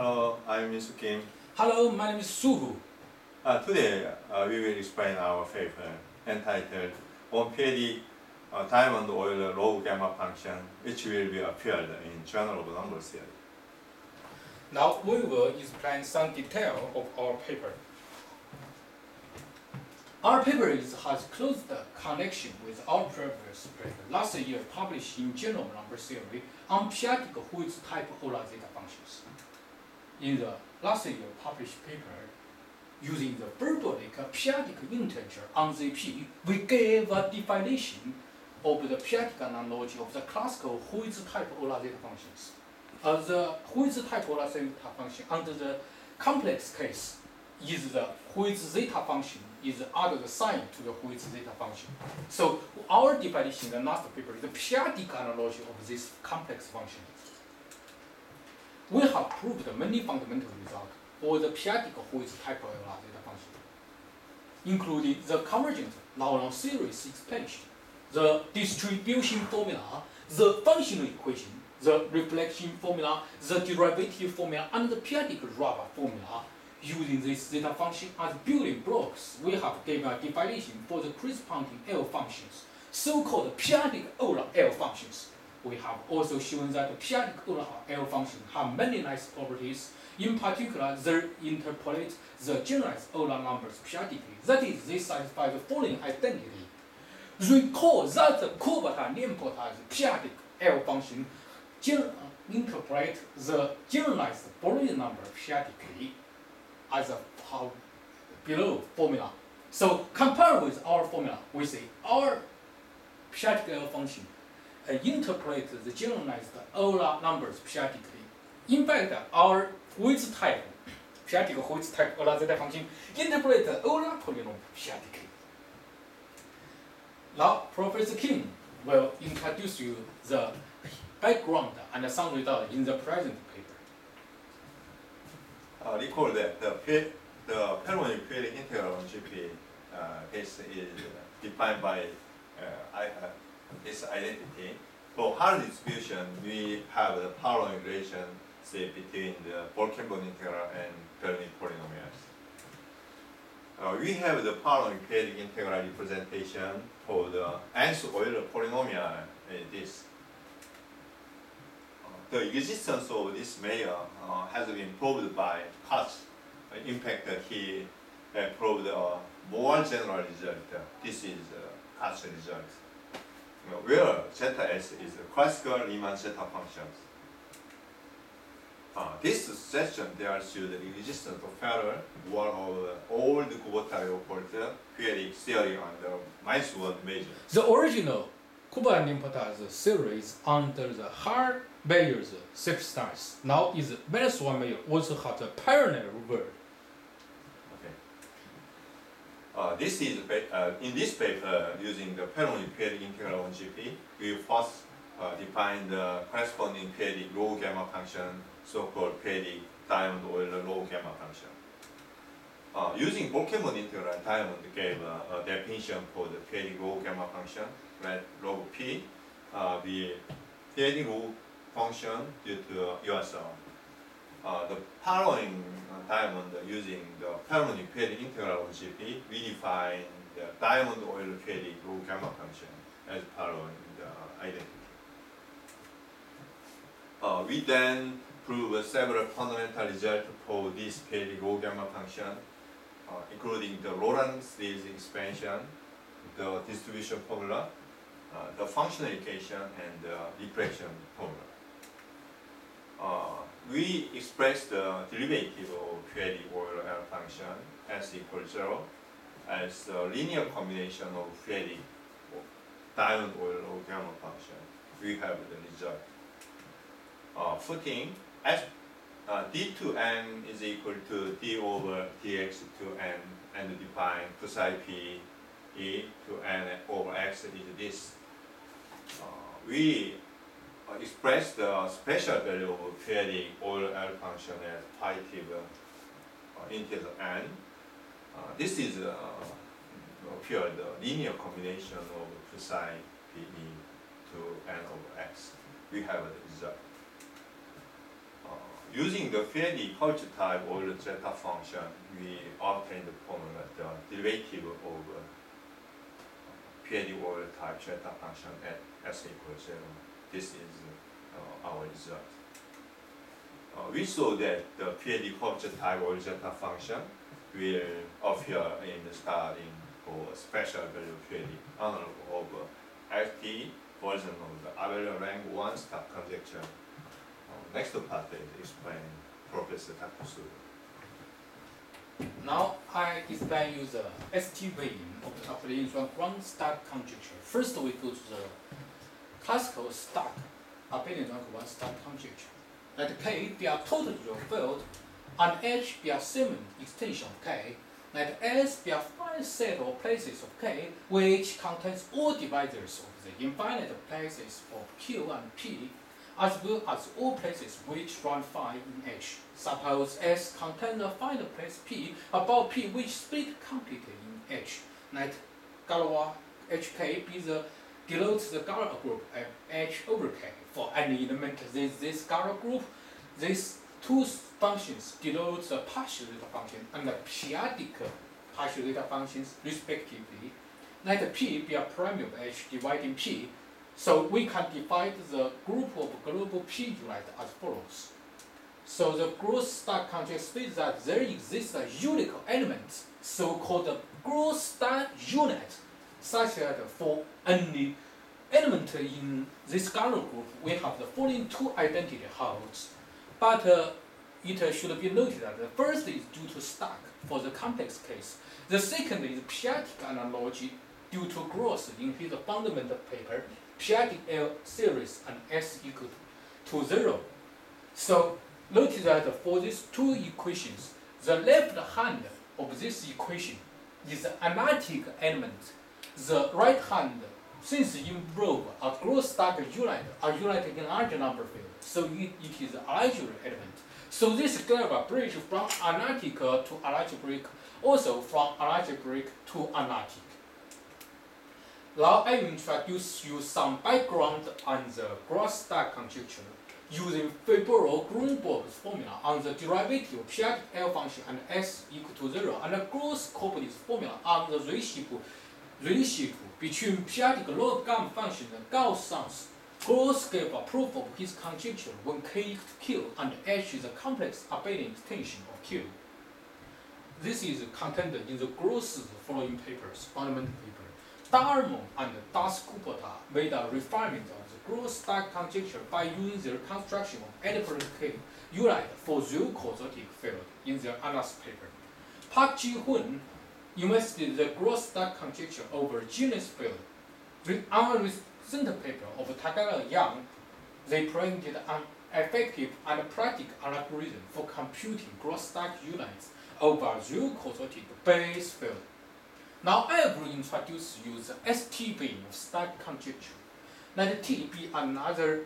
Hello, I'm Min-Soo Kim. Hello, my name is Suhu. Today we will explain our paper entitled On Periodic Diamond-Euler Log Gamma Function, which will be appeared in Journal of Number Theory. Now we will explain some detail of our paper. Our paper has close connection with our previous paper last year published in Journal of Number Theory on periodic Whose type Euler zeta functions. In the last year published paper, using the verbolic periodic integer on ZP, we gave a definition of the periodic analogy of the classical Whose type Euler zeta functions. The Whose type Euler zeta function under the complex case is the Whose zeta function is add the sign to the Whose zeta function. So our definition in the last paper is the periodic analogy of this complex function. We have proved many fundamental results for the periodic Whose type Euler zeta function, including the convergent Laurent series expansion, the distribution formula, the functional equation, the reflection formula, the derivative formula, and the periodic Rabat formula. Using this zeta function as building blocks, we have given a definition for the corresponding L functions, so-called periodic Euler L functions. We have also shown that the periodic Euler L functions have many nice properties. In particular, they interpolate the generalized Euler numbers periodically. That is, they satisfy the following identity. Recall that the Kurbata-Nyenporta's periodic L function interpolate the generalized Broglie number periodically as a below formula. So compared with our formula, we say our periodic L function interpolate the generalized Euler numbers periodically. In fact, our Whose type, periodic Whose type Euler zeta function interpolate the Euler polynomial periodically. Now, Professor Kim will introduce you the background and some results in the present paper. Recall that the Perron periodic integral on GP this is defined by this identity. For Hard distribution, we have the following relation say between the Volkenbond integral and Perron polynomials. We have the following periodic integral representation for the nth Euler polynomial this. The existence of this measure has been proved by Koch. In fact, he proved a more general result. This is Koch's result, where zeta s is classical Riemann zeta functions. This suggestion there shows the existence of Ferrer, one of the old Kubota-Leopold periodic theory under Min-Soo measure. The original Kubota-Nyenporta's series under the hard measures substance now is Min-Soo measure also has a parallel word. Okay. This is in this paper using the Perron periodic integral on GP. We first define the corresponding periodic log gamma function, so-called periodic Diamond-Euler Log Gamma function. Using Volkenbond integral, Diamond gave a definition for the periodic log gamma function. Let log p be periodic log function due to yourself. The following Diamond using the Perron periodic integral on GP, we define the Diamond-Euler periodic log gamma function as following the identity. We then prove several fundamental results for this periodic log gamma function, including the Laurent series expansion, the distribution formula, the functional equation, and the reflection formula. We express the derivative of periodic Euler L function s equals 0 as a linear combination of periodic Diamond-Euler Log Gamma function. We have the result. Footing s d to n is equal to d over dx to n, and define psi p e to n over x is this. We express the special value of periodic Euler L function as positive integer n. This is pure the linear combination of psi p e to n over x. We have the result. using the fairly Cauchy type or the zeta function, we obtain the formula, the derivative of fairly Euler type zeta function at s equals 0. This is our result. We saw that the fairly Cauchy type or zeta function will appear in the starting for special value fairly analog of LT version of the abelian rank 1 star conjecture. Next part is explained Professor Takusu. Now I explain you the ST weighing of the abelian rank 1 star conjecture. First we go to the classical stack abelian rank 1 star conjecture. Let K be a total zero field and H be a segment extension of K. Let S be a finite set of places of K which contains all divisors of the infinite places of Q and P, as well as all places which run phi in H. Suppose S contains a finite place P about P which split completely in H. Let Galois HK be the denotes the Galois group of H over K. For any element this Galois group, these two functions denote the partial zeta function and the p-adic partial zeta functions respectively. Let P be a primary of H dividing P, so we can divide the group of global P unit as follows. So the gross star conjecture states that there exists a unique element, so-called gross star unit, such that for any element in this Galois group, we have the following two identity holds. But it should be noted that the first is due to stack for the complex case. The second is p-adic analogy due to Gross in his fundamental paper, p-adic L series and S equal to 0. So notice that for these two equations, the left hand of this equation is the analytic element. The right hand, since involve a gross stack unit, are united in large number field, so it is an algebraic element. So this clever bridge from analytic to algebraic, also from algebraic to analytic. Now I will introduce you some background on the gross stack conjecture using Fibro-Grunberg's formula on the derivative of p-adic L function and S equal to 0, and the Gross-Copeland's formula on the relationship between p-adic log gamma function and Gauss-Sans. Gross gave a proof of his conjecture when K equals to Q and H is a complex abelian extension of Q. This is contained in the Gross's following papers, fundamental paper. Darmon and Das-Kupota made a refinement of the gross stack conjecture by using the reconstruction of adipose K unit for zero quadratic field in their analysis paper. Park Ji-hoon investigated the gross stack conjecture over genus field. On a recent paper of Takara Yang, they presented an effective and practical algorithm for computing gross stack units over zero quadratic base field. Now I will introduce you the ST beam of stack conjecture. Let T be another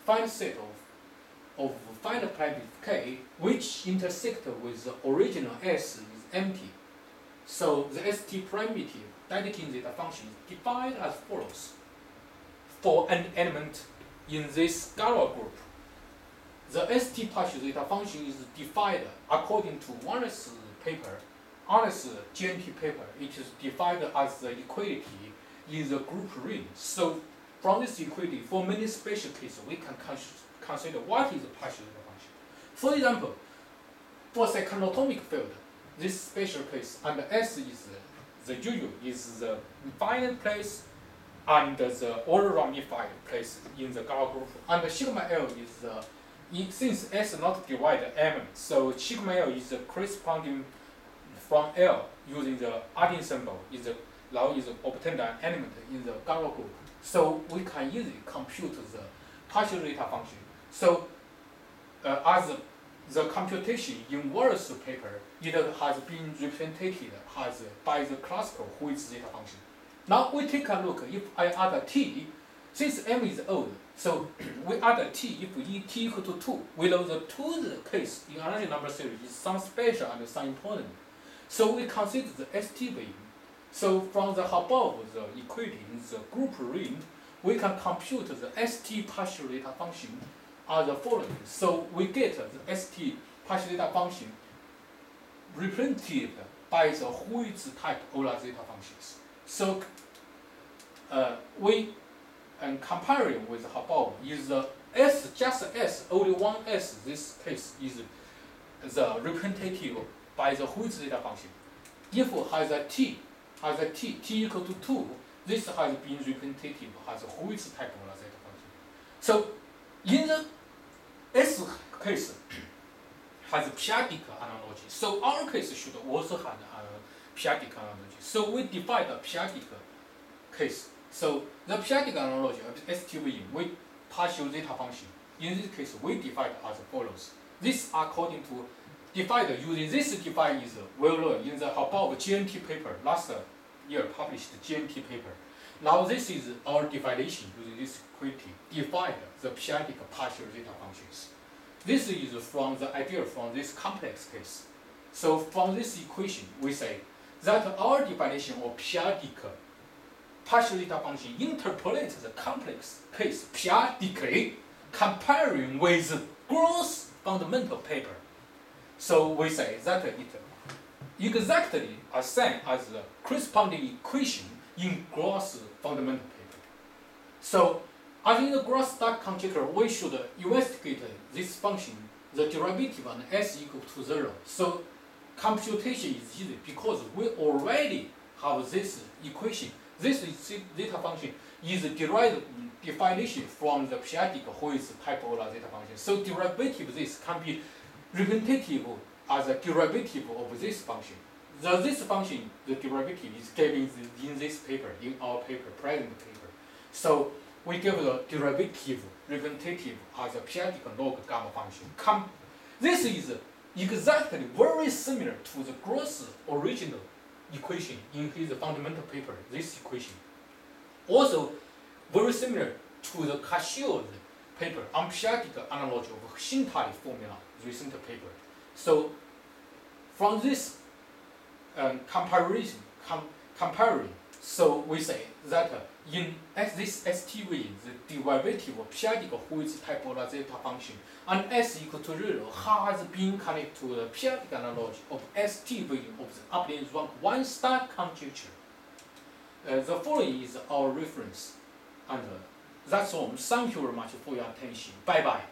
finite set of finite primitive K which intersect with the original S is empty. So the ST primitive dedicating zeta function is defined as follows. For an element in this Galois group, the ST partial zeta function is defined according to Warner's paper. Honest GNT paper, it is defined as the equality in the group ring. So from this equality, for many special cases, we can consider what is the partial zeta function. For example, for second atomic field, this special case, and S is the usual is the finite place and the all ramified place in the Galois group, and the sigma L is the since S not divided element, so sigma L is the corresponding from L using the adic symbol is the now is obtained an element in the Galois group. So we can easily compute the partial zeta function. So as the computation in Warner's paper, it has been represented as by the classical Hu zeta function. Now we take a look. If I add T, since M is old, so we add T if T equal to 2. We know the 2's case in another number series is some special and some important. So we consider the ST beam. So from the above the equality in the group ring, we can compute the ST partial zeta function are the following. So we get the ST partial zeta function represented by the Hurwitz type Euler zeta functions. So we comparing with Habao is the S, just S, only one S, this case is the representative by the Hurwitz zeta function. If it has a t equal to 2, this has been representative as a Hurwitz type Euler zeta function. So in the S case has a p-adic analogy. So our case should also have a p-adic analogy. So we define the p-adic case. So the p-adic analogy of STV with partial zeta function. In this case, we define as follows. This according to divided using this divide is well known in the Habao GNT paper last year published GNT paper. Now this is our definition using this equation divide the p-adic partial zeta functions. This is from the idea from this complex case. So from this equation we say that our definition of p-adic partial zeta function interpolates the complex case p-adically comparing with gross fundamental paper. So we say that it exactly as same as the corresponding equation in gross fundamental paper. So as in the gross stack conjecture, we should investigate this function, the derivative and s equal to 0. So computation is easy because we already have this equation. This zeta function is derived definition from the p-adic Hurwitz type Euler zeta function. So derivative this can be representative as a derivative of this function. This function, the derivative is given in this paper, in our paper, present paper. So we give the derivative representative as a p-adic log gamma function. This is exactly very similar to the gross original equation in his fundamental paper, this equation. Also very similar to the Cashio's paper on p-adic analogy of Hsing-Tali formula, recent paper. So from this comparing, so we say that in this STV, the derivative of p-adic Hurwitz type Euler zeta function and s equal to 0 has been connected to the p-adic analogy of STV of the upland rank 1 star conjecture. The following is our reference, and that's all. Thank you very much for your attention. Bye bye.